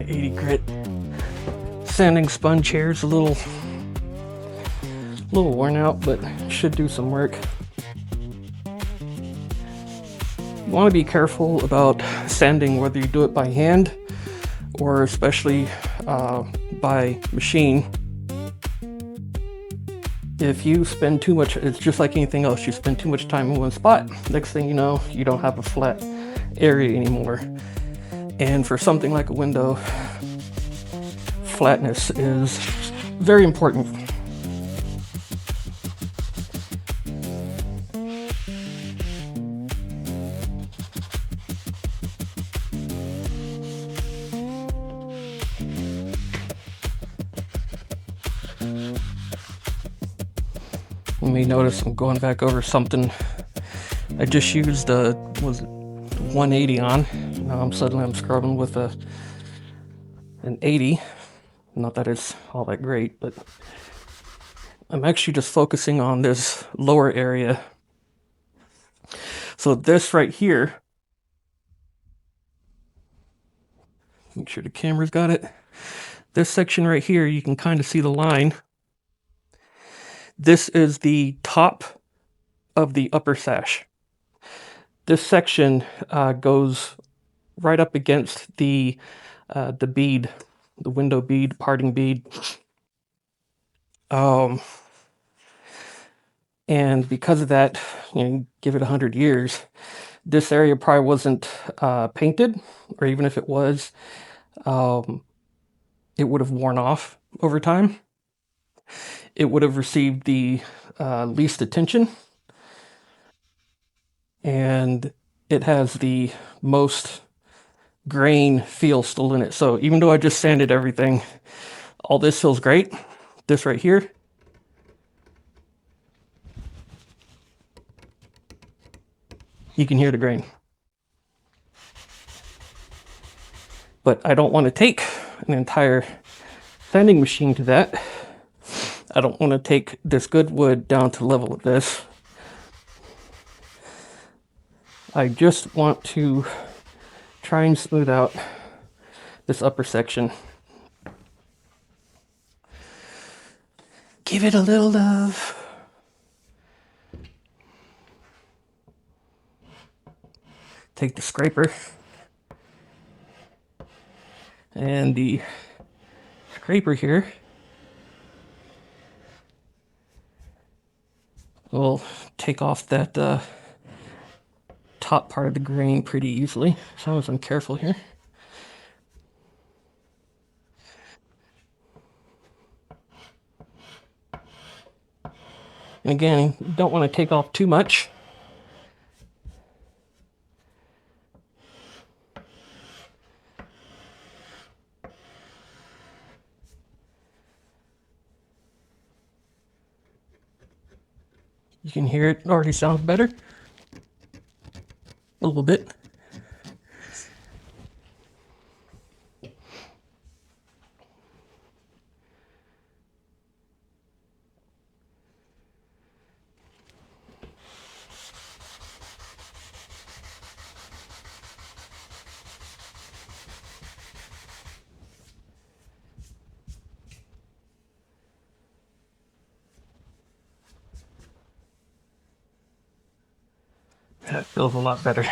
80 grit sanding sponge here is a little worn out, but should do some work. You want to be careful about sanding, whether you do it by hand or especially by machine. If you spend too much, it's just like anything else, you spend too much time in one spot, next thing you know, you don't have a flat area anymore. And for something like a window, flatness is very important. You may notice I'm going back over something I just used was it 180 on. Now I'm scrubbing with an 80. Not that it's all that great, but I'm actually just focusing on this lower area. So this right here, make sure the camera's got it. This section right here, you can kind of see the line. This is the top of the upper sash. This section goes right up against the bead, the window bead, parting bead. And because of that, give it 100 years, this area probably wasn't painted, or even if it was, it would have worn off over time. It would have received the least attention, and it has the most grain feel still in it. So even though I just sanded everything, all this feels great. This right here, you can hear the grain. But I don't want to take an entire sanding machine to that. I don't want to take this good wood down to level with this. I just want to try and smooth out this upper section. Give it a little love. Take the scraper, and the scraper here will take off that top part of the grain pretty easily, as long as I'm careful here. And again, you don't want to take off too much. You can hear it already sounds better. A little bit. That feels a lot better.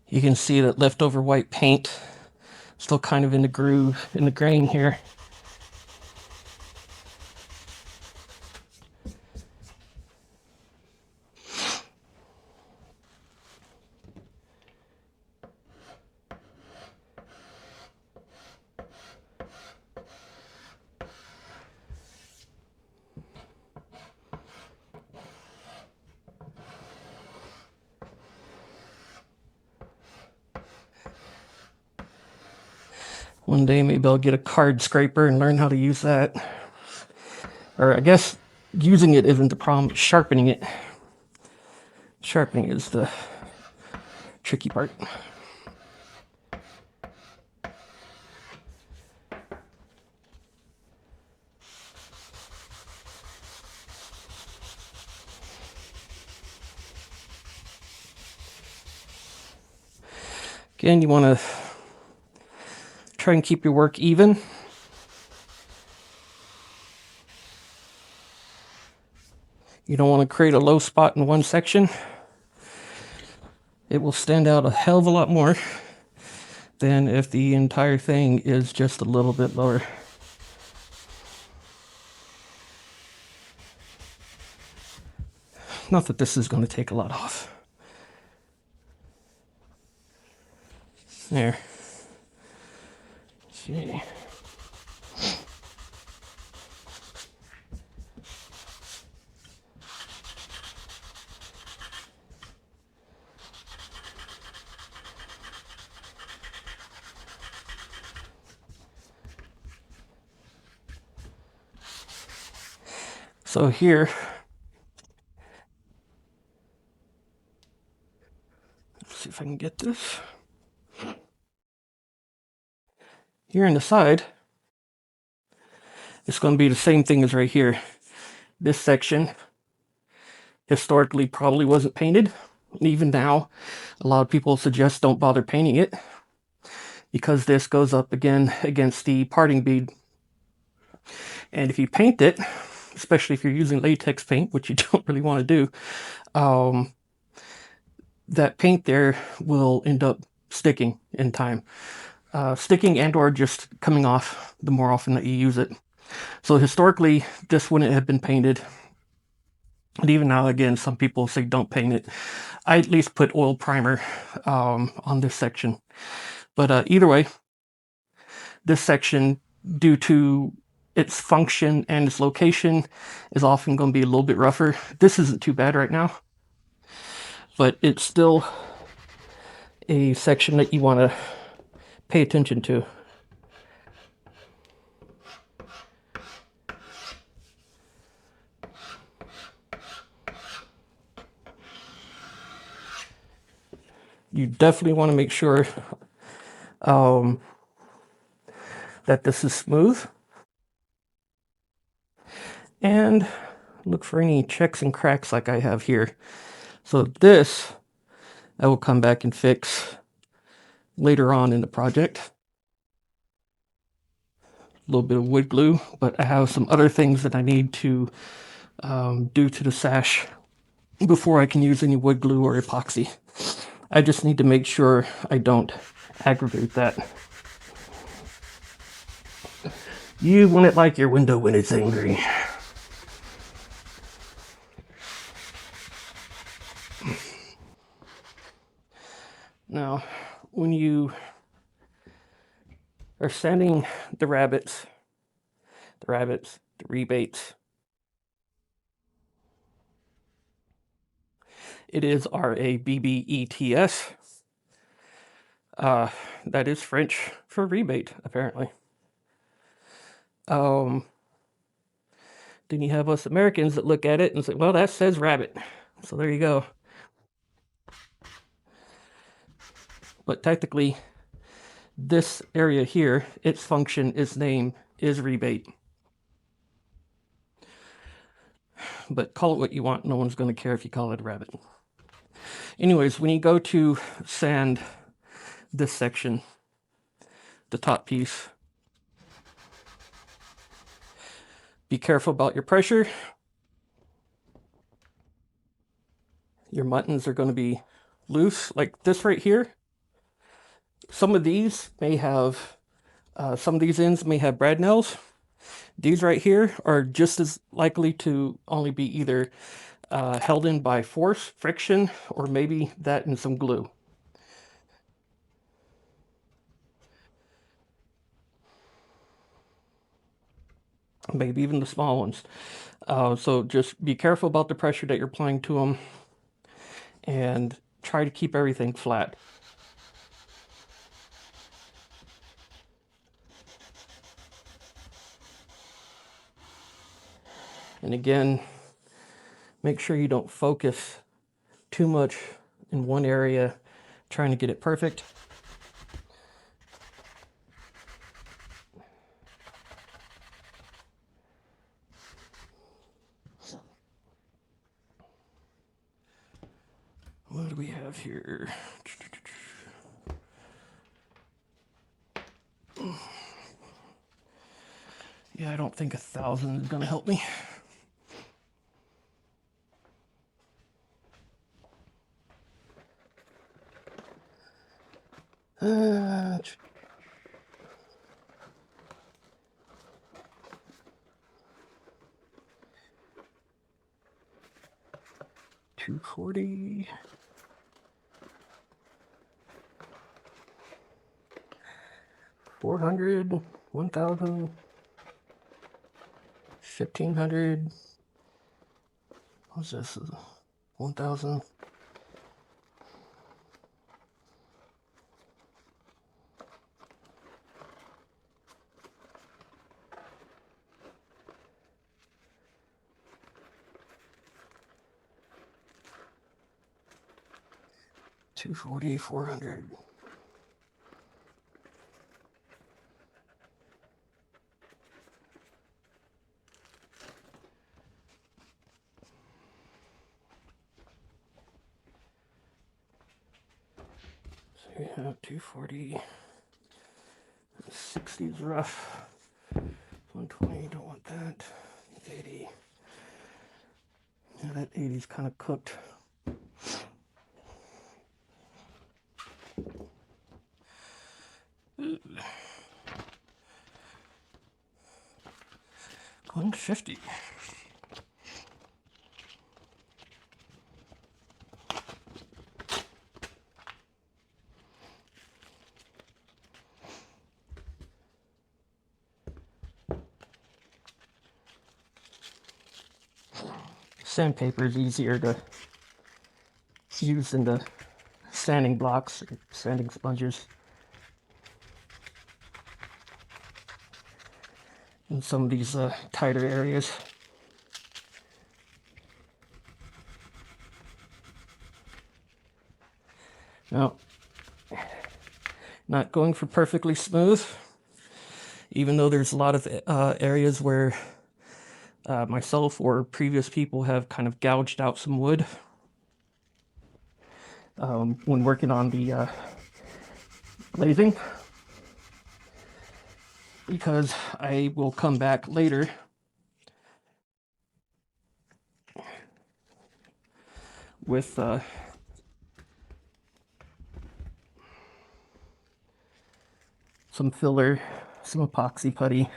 You can see that leftover white paint still kind of in the groove, in the grain here. One day maybe I'll get a card scraper and learn how to use that. Or I guess using it isn't the problem, sharpening it. Sharpening is the tricky part. Again, you want to try and keep your work even. You don't want to create a low spot in one section. It will stand out a hell of a lot more than if the entire thing is just a little bit lower. Not that this is going to take a lot off. There. Okay. So here, let's see if I can get this. Here on the side, it's going to be the same thing as right here. This section historically probably wasn't painted. And even now, a lot of people suggest don't bother painting it because this goes up again against the parting bead. And if you paint it, especially if you're using latex paint, which you don't really want to do, that paint there will end up sticking in time. Sticking and or just coming off the more often that you use it. So historically, this wouldn't have been painted. And even now, again, some people say don't paint it. I at least put oil primer on this section. But either way, this section, due to its function and its location, is often going to be a little bit rougher. This isn't too bad right now, but it's still a section that you want to pay attention to. You definitely want to make sure that this is smooth. And look for any checks and cracks like I have here. So this, I will come back and fix later on in the project. A little bit of wood glue, but I have some other things that I need to do to the sash before I can use any wood glue or epoxy. I just need to make sure I don't aggravate that. You want it like your window when it's angry. Now, when you are sanding the rebates, it is RABBETS. That is French for rebate, apparently. Then you have us Americans that look at it and say, well, that says rabbit. So there you go. But technically, this area here, its function, its name is rebate. But call it what you want. No one's going to care if you call it a rabbit. Anyways, when you go to sand this section, the top piece, be careful about your pressure. Your muttons are going to be loose, like this right here. Some of these may have, some of these ends may have brad nails. These right here are just as likely to only be either held in by force, friction, or maybe that and some glue. Maybe even the small ones. So just be careful about the pressure that you're applying to them and try to keep everything flat. And again, make sure you don't focus too much in one area trying to get it perfect. What do we have here? Yeah, I don't think 1,000 is gonna help me. Uh, 240. 400, 1,000, 1,500. What's this? 1,000. $240, 400. So we have 240. 60 is rough. 120, don't want that. 80. Yeah, that 80 is kind of cooked. $150. Sandpaper is easier to use than the sanding blocks, or sanding sponges. In some of these tighter areas. Now, not going for perfectly smooth, even though there's a lot of areas where myself or previous people have kind of gouged out some wood when working on the glazing, because I will come back later with some filler, some epoxy putty.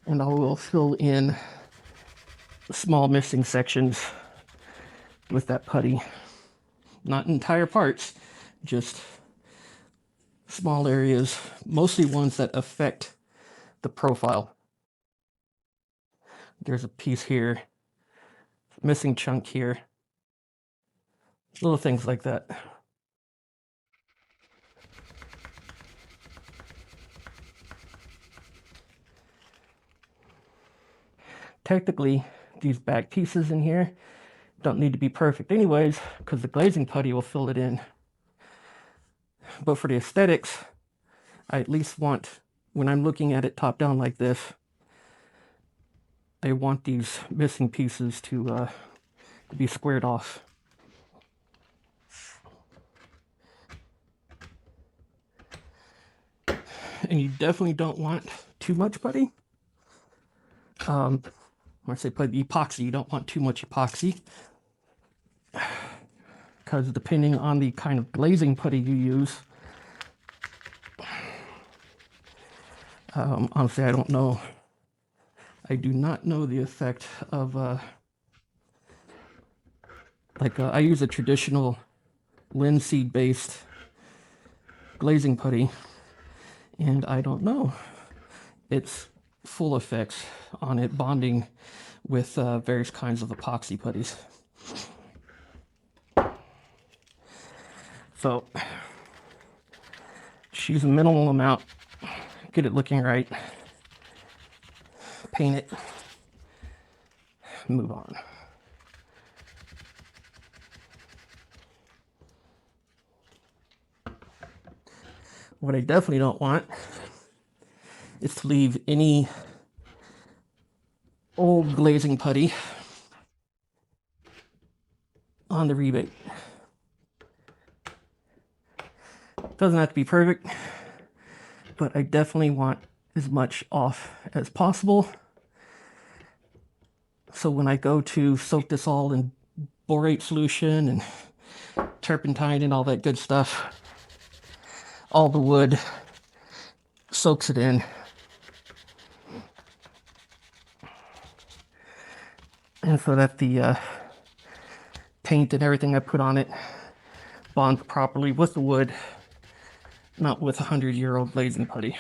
And I will fill in small missing sections with that putty. Not entire parts, just small areas, mostly ones that affect the profile. There's a piece here, missing chunk here, little things like that. Technically, these back pieces in here don't need to be perfect anyways, because the glazing putty will fill it in. But for the aesthetics, I at least want, when I'm looking at it top down like this, I want these missing pieces to be squared off. And you definitely don't want too much putty. When I say putty, epoxy, you don't want too much epoxy, because depending on the kind of glazing putty you use, honestly, I don't know. I do not know the effect of, I use a traditional linseed based glazing putty, and I don't know its full effects on it bonding with various kinds of epoxy putties. So just use a minimal amount, get it looking right, paint it, move on. What I definitely don't want is to leave any old glazing putty on the rebate. Doesn't have to be perfect, but I definitely want as much off as possible. So when I go to soak this all in borate solution and turpentine and all that good stuff, all the wood soaks it in. And so that the paint and everything I put on it bonds properly with the wood, not with 100-year-old glazing putty.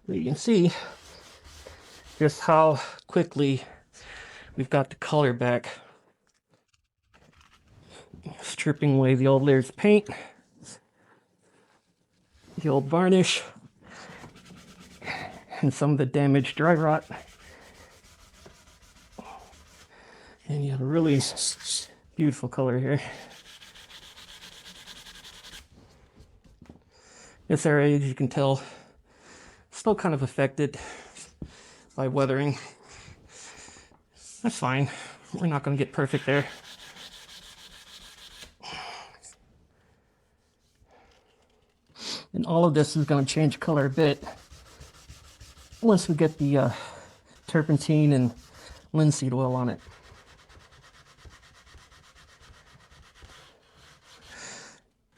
You can see just how quickly we've got the color back. Stripping away the old layers of paint, the old varnish, and some of the damaged dry rot. And you have a really beautiful color here. This area, as you can tell, still kind of affected by weathering. That's fine. We're not going to get perfect there. And all of this is going to change color a bit once we get the turpentine and linseed oil on it.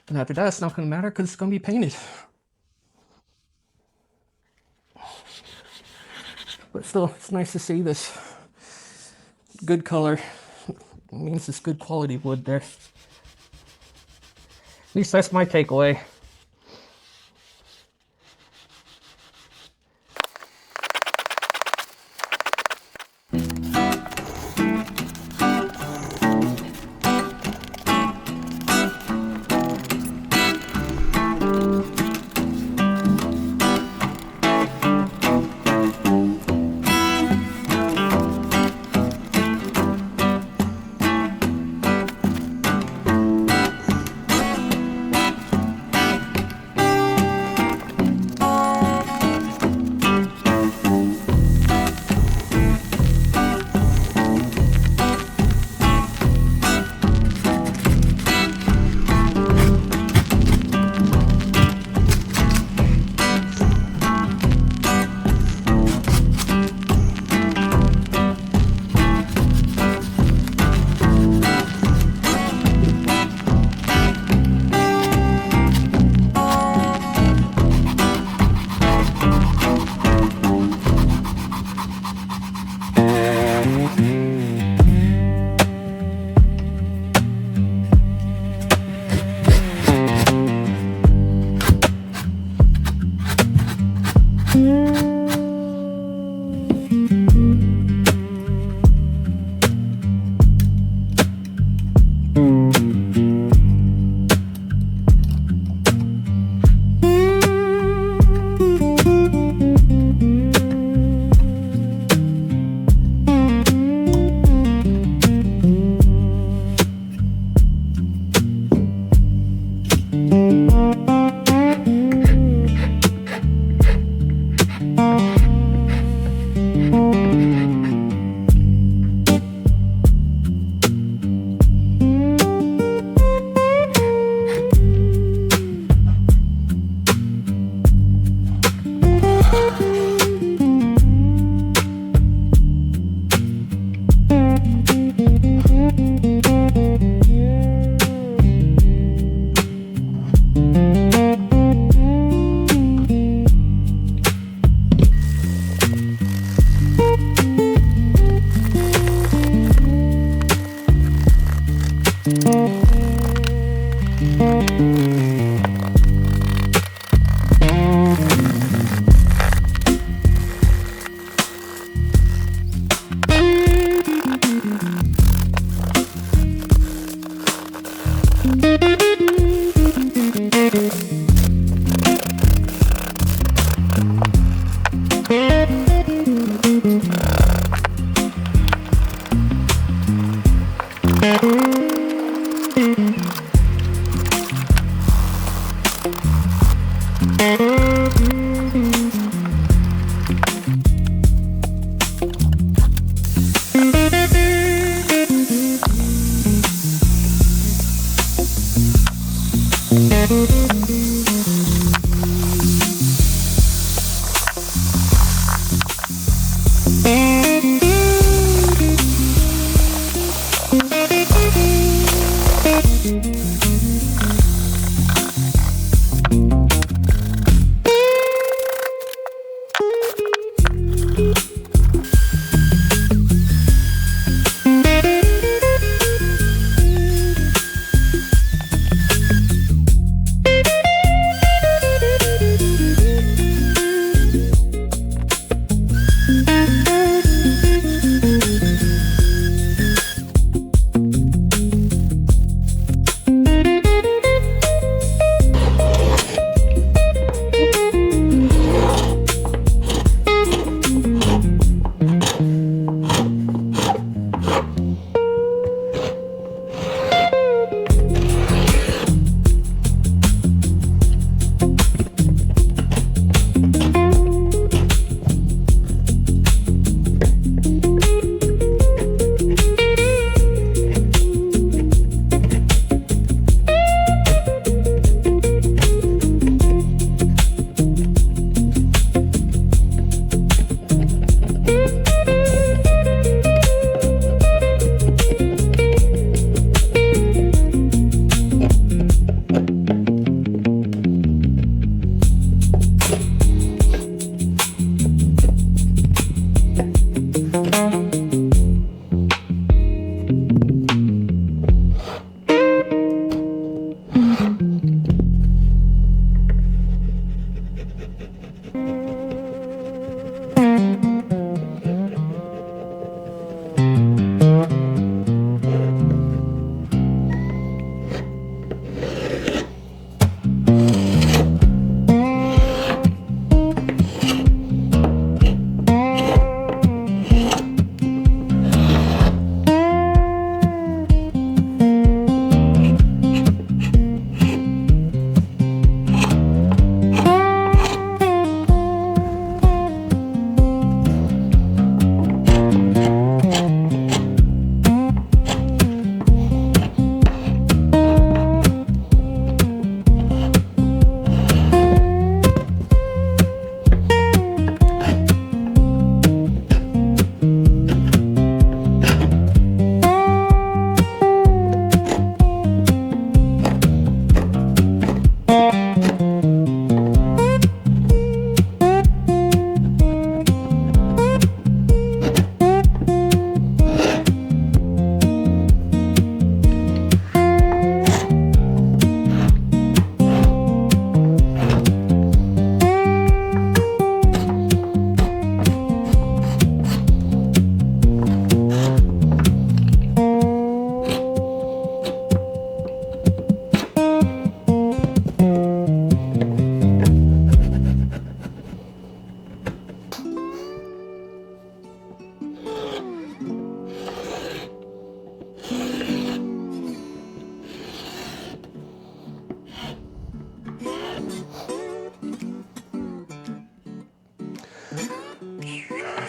And after that, it's not going to matter because it's going to be painted. But still, it's nice to see this good color. It means it's good quality wood there. At least that's my takeaway.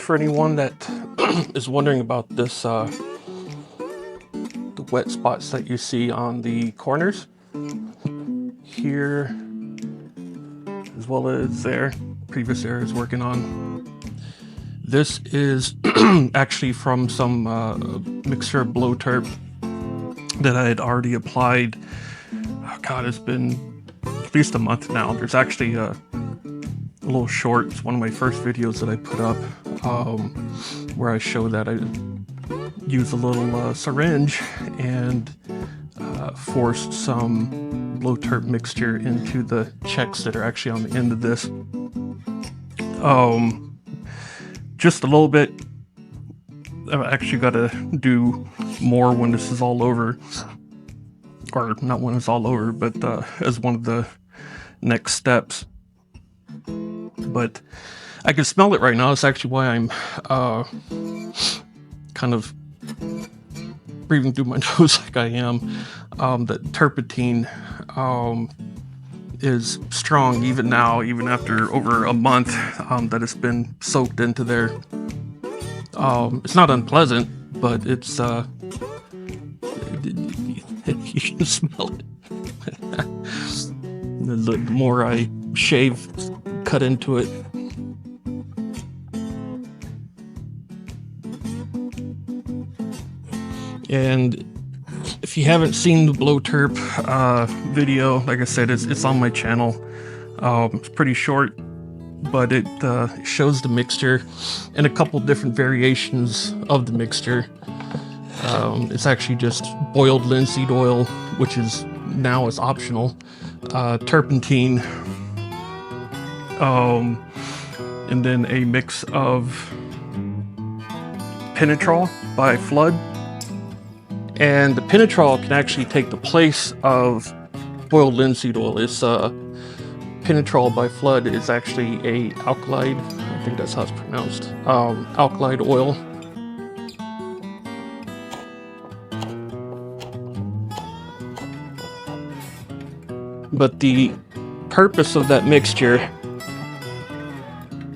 For anyone that is wondering about this, the wet spots that you see on the corners here, as well as there, previous area is working on. This is actually from some mixture of bloturp that I had already applied. Oh God, it's been at least a month now. There's actually a little short, it's one of my first videos that I put up, where I show that I use a little syringe and forced some bloturp mixture into the checks that are actually on the end of this. Just a little bit. I've actually got to do more when this is all over, or not when it's all over, but as one of the next steps. But I can smell it right now. It's actually why I'm kind of breathing through my nose like I am. That turpentine is strong even now, even after over a month that it's been soaked into there. It's not unpleasant, but it's you can smell it. The more I shave, cut into it. And if you haven't seen the bloturp video, like I said, it's on my channel. It's pretty short, but it shows the mixture and a couple different variations of the mixture. It's actually just boiled linseed oil, which is now is optional, turpentine, and then a mix of Penetrol by Flood. And the Penetrol can actually take the place of boiled linseed oil. It's Penetrol by Flood is actually a alkali, I think that's how it's pronounced, alkali oil. But the purpose of that mixture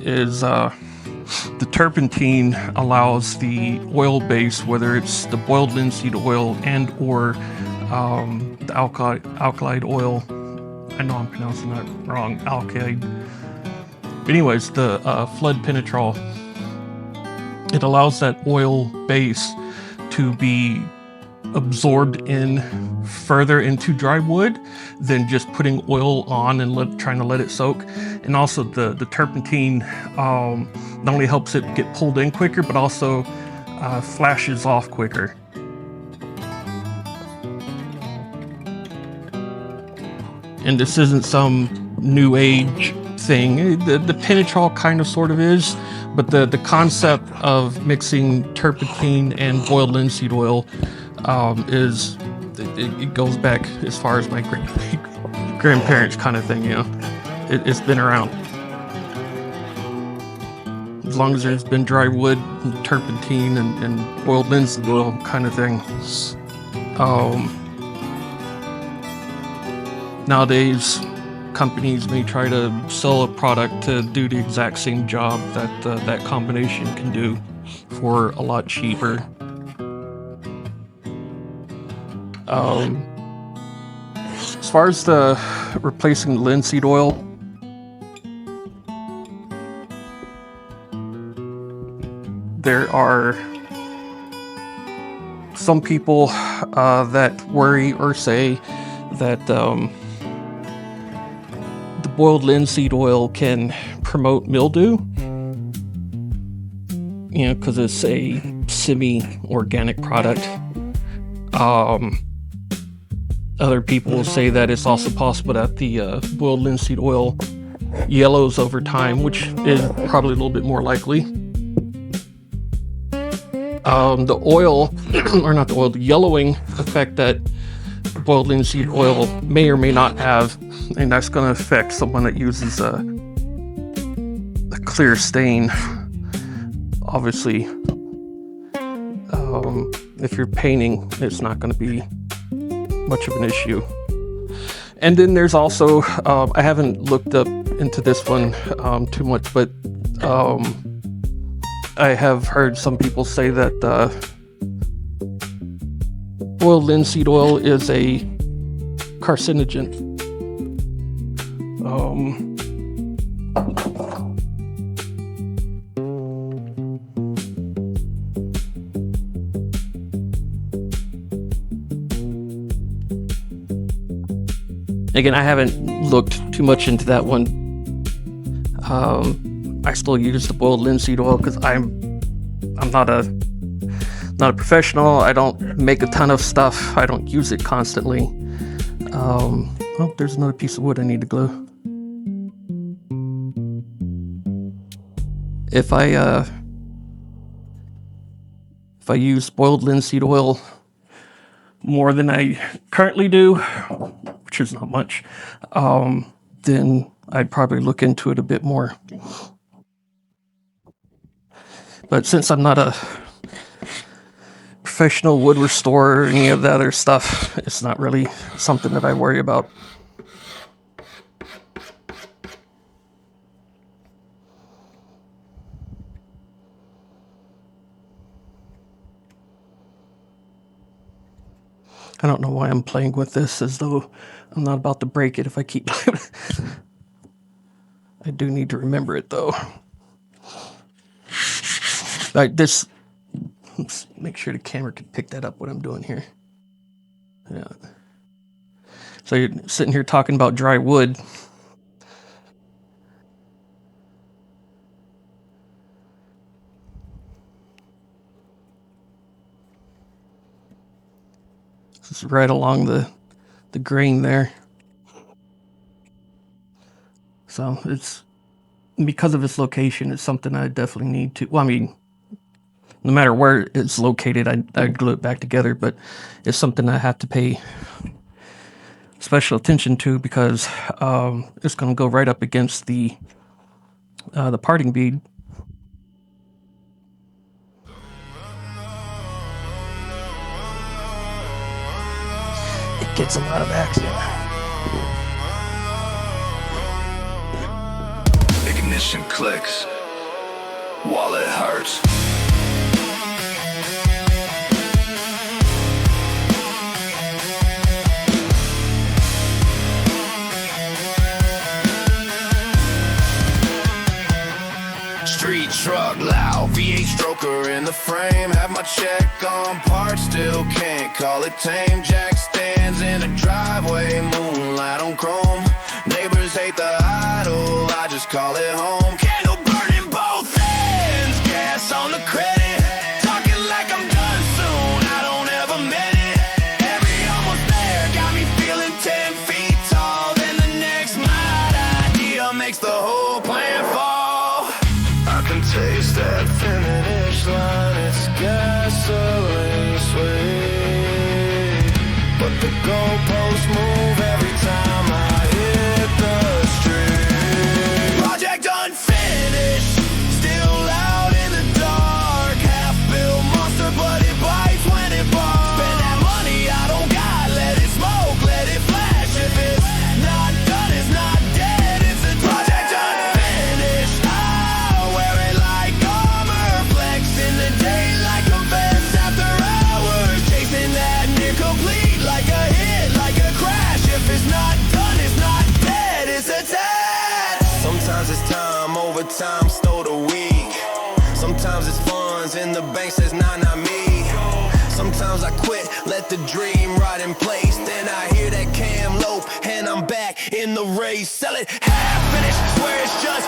is the turpentine allows the oil base, whether it's the boiled linseed oil and or the alkali oil. I know I'm pronouncing that wrong, alkali. Anyways, the Flood Penetrol, it allows that oil base to be absorbed in further into dry wood than just putting oil on and trying to let it soak. And also the turpentine not only helps it get pulled in quicker, but also flashes off quicker. And this isn't some new age thing. The Penetrol kind of sort of is, but the concept of mixing turpentine and boiled linseed oil is it goes back as far as my grandparents kind of thing, you know. It's been around. As long as there's been dry wood, and turpentine, and boiled linseed oil kind of thing. Nowadays, companies may try to sell a product to do the exact same job that that combination can do for a lot cheaper. As far as the replacing linseed oil, there are some people that worry or say that the boiled linseed oil can promote mildew, you know, because it's a semi-organic product. Other people will say that it's also possible that the boiled linseed oil yellows over time, which is probably a little bit more likely. The oil, or not the oil, the yellowing effect that boiled linseed oil may or may not have, and that's going to affect someone that uses a clear stain. Obviously, if you're painting, it's not going to be much of an issue. And then there's also, I haven't looked up into this one too much, but I have heard some people say that boiled linseed oil is a carcinogen. Again, I haven't looked too much into that one. I still use the boiled linseed oil because I'm not a professional. I don't make a ton of stuff. I don't use it constantly. Oh, there's another piece of wood I need to glue. If I use boiled linseed oil more than I currently do, which is not much, then I'd probably look into it a bit more. But since I'm not a professional wood restorer or any of that other stuff, it's not really something that I worry about. I don't know why I'm playing with this as though I'm not about to break it if I keep playing. I do need to remember it though. Let's make sure the camera can pick that up, what I'm doing here. Yeah. So you're sitting here talking about dry wood. This is right along the grain there. So it's, because of its location, it's something I definitely need to, well, I mean, no matter where it's located, I glue it back together, but it's something I have to pay special attention to because it's going to go right up against the parting bead. It gets a lot of action. Ignition clicks, wallet hurts. Street truck loud, V8 stroker in the frame. Have my check on parts, still can't call it tame. Jack stands in a driveway, moonlight on chrome. Neighbors hate the idle, I just call it home. Candle burning both ends, gas on the credit. Talking like I'm done soon, I don't ever meant it. Every almost there got me feeling 10 feet tall. Then the next might idea makes the whole plan fall. I can taste that finish line, it's gasoline sweet. But the goalposts move every time I hit the street. Project unfinished, still out in the dark. Half-built monster, but it bites when it barks. Spend that money I don't got, let it smoke, let it flash. If it's not done, it's not dead, it's a project unfinished. I'll wear it like armor, flex in the day like a vest after hours. Chasing that near complete like a hit, like a crash. If it's not done, it's not dead, it's a test. Sometimes it's time over time, stole the week. Sometimes it's funds in the bank says nah, not me. Sometimes I quit, let the dream rot in place. Then I hear that cam lope and I'm back in the race. Sell it half finished, swear it's just